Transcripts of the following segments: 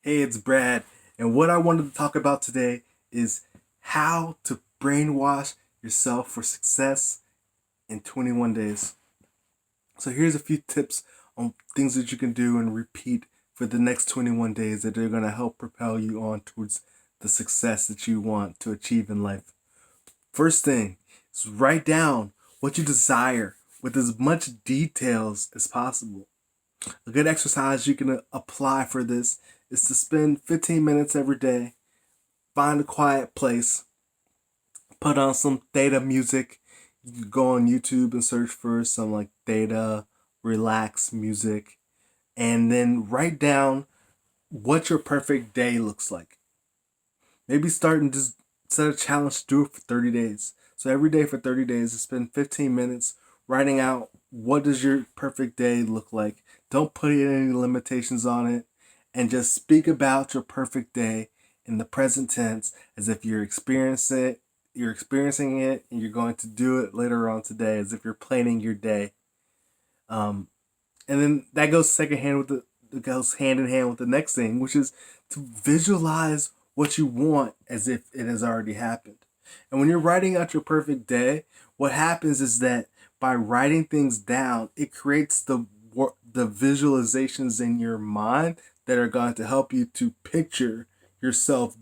Hey, it's Brad, and what I wanted to talk about today is how to brainwash yourself for success in 21 days. So, here's a few tips on things that you can do and repeat for the next 21 days that are going to help propel you on towards the success that you want to achieve in life. First thing is write down what you desire with as much details as possible. A good exercise you can apply for this is to spend 15 minutes every day, find a quiet place, put on some theta music. You can go on YouTube and search for some like theta, relax music, and then write down what your perfect day looks like. Maybe start and just set a challenge to do it for 30 days. So every day for 30 days, spend 15 minutes writing out what does your perfect day look like. Don't put any limitations on it and just speak about your perfect day in the present tense as if you're experiencing it and you're going to do it later on today as if you're planning your day. Um, and then that goes second hand with the it goes hand in hand with the next thing, which is to visualize what you want as if it has already happened. And when you're writing out your perfect day, what happens is that by writing things down, it creates the visualizations in your mind that are going to help you to picture yourself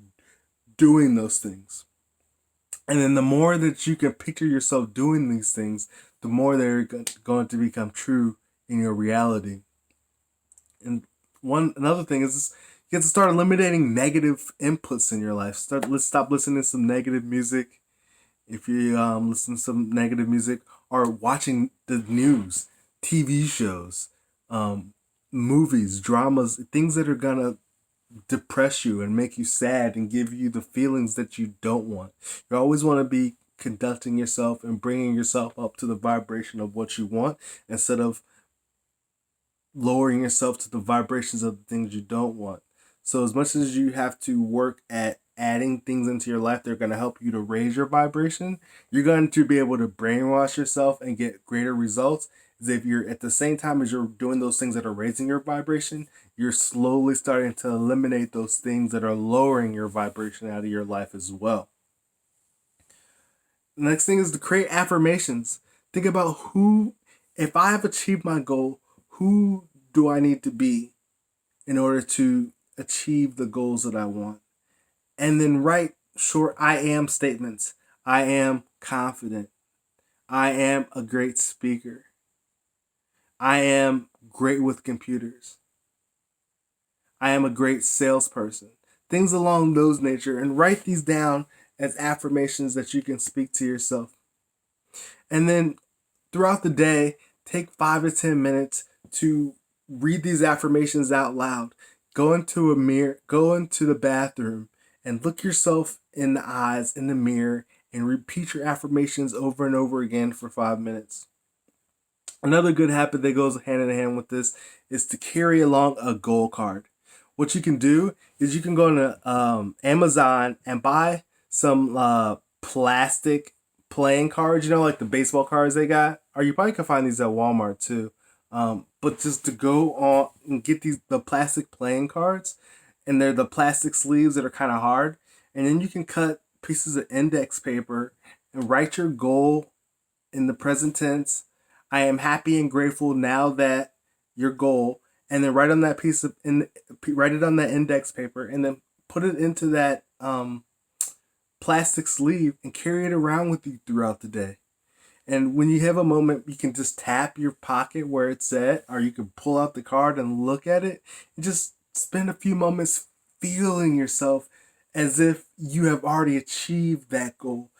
doing those things. And then the more that you can picture yourself doing these things, the more they're going to become true in your reality. And another thing is you have to start eliminating negative inputs in your life. Let's stop listening to some negative music. If you listen to some negative music or watching the news, TV shows, um, movies, dramas, things that are gonna depress you and make you sad and give you the feelings that you don't want. You always want to be conducting yourself and bringing yourself up to the vibration of what you want instead of lowering yourself to the vibrations of the things you don't want. So as much as you have to work at adding things into your life that are going to help you to raise your vibration, you're going to be able to brainwash yourself and get greater results. Is if you're at the same time as you're doing those things that are raising your vibration, you're slowly starting to eliminate those things that are lowering your vibration out of your life as well. The next thing is to create affirmations. Think about if I have achieved my goal, who do I need to be in order to achieve the goals that I want? And then write short I am statements. I am confident. I am a great speaker. I am great with computers. I am a great salesperson. Things along those nature, and write these down as affirmations that you can speak to yourself. And then throughout the day, take 5 to 10 minutes to read these affirmations out loud. Go into a mirror, go into the bathroom, and look yourself in the eyes in the mirror and repeat your affirmations over and over again for 5 minutes. Another good habit that goes hand in hand with this is to carry along a goal card. What you can do is you can go to Amazon and buy some plastic playing cards, like the baseball cards they got, or you probably can find these at Walmart too. But just to go on and get the plastic playing cards, and they're the plastic sleeves that are kind of hard, and then you can cut pieces of index paper and write your goal in the present tense. I am happy and grateful now that your goal, and then write it on that index paper, and then put it into that plastic sleeve and carry it around with you throughout the day. And when you have a moment, you can just tap your pocket where it's at, or you can pull out the card and look at it, and just spend a few moments feeling yourself as if you have already achieved that goal.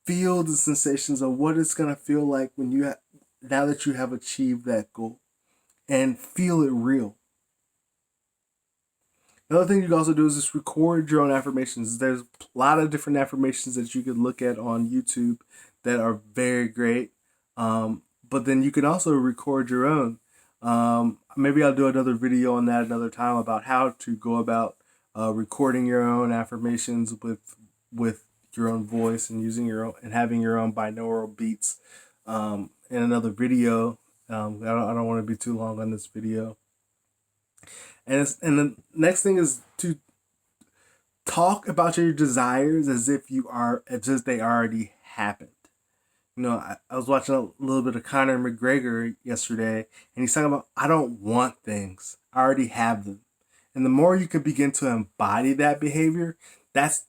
Feel the sensations of what it's gonna feel like now that you have achieved that goal, and feel it real. Another thing you can also do is just record your own affirmations. There's a lot of different affirmations that you could look at on YouTube that are very great. But then you can also record your own. Maybe I'll do another video on that another time about how to go about recording your own affirmations with your own voice and using your own and having your own binaural beats in another video. I don't want to be too long on this video. And the next thing is to talk about your desires as if they already happened. I was watching a little bit of Conor McGregor yesterday, and he's talking about, I don't want things. I already have them. And the more you can begin to embody that behavior, that's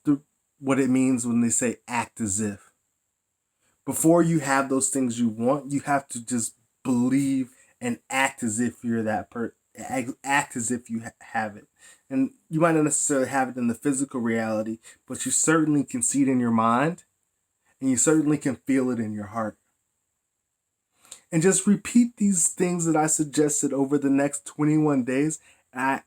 what it means when they say act as if. Before you have those things you want, you have to just believe and act as if you're that person. Act as if you have it. And you might not necessarily have it in the physical reality, but you certainly can see it in your mind, and you certainly can feel it in your heart. And just repeat these things that I suggested over the next 21 days. I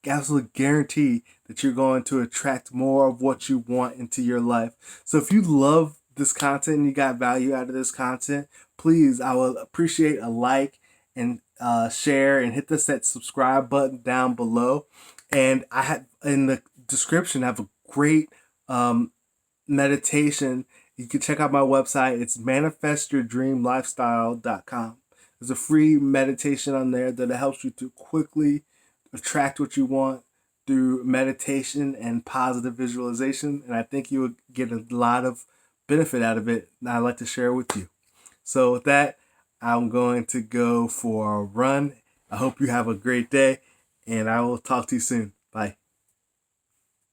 absolutely guarantee that you're going to attract more of what you want into your life. So if you love this content and you got value out of this content, please, I would appreciate a like and share, and hit that subscribe button down below. And I have in the description, I have a great meditation. You can check out my website. It's manifestyourdreamlifestyle.com. There's a free meditation on there that helps you to quickly attract what you want through meditation and positive visualization. And I think you will get a lot of benefit out of it, and I'd like to share with you. So with that, I'm going to go for a run. I hope you have a great day, and I will talk to you soon. Bye.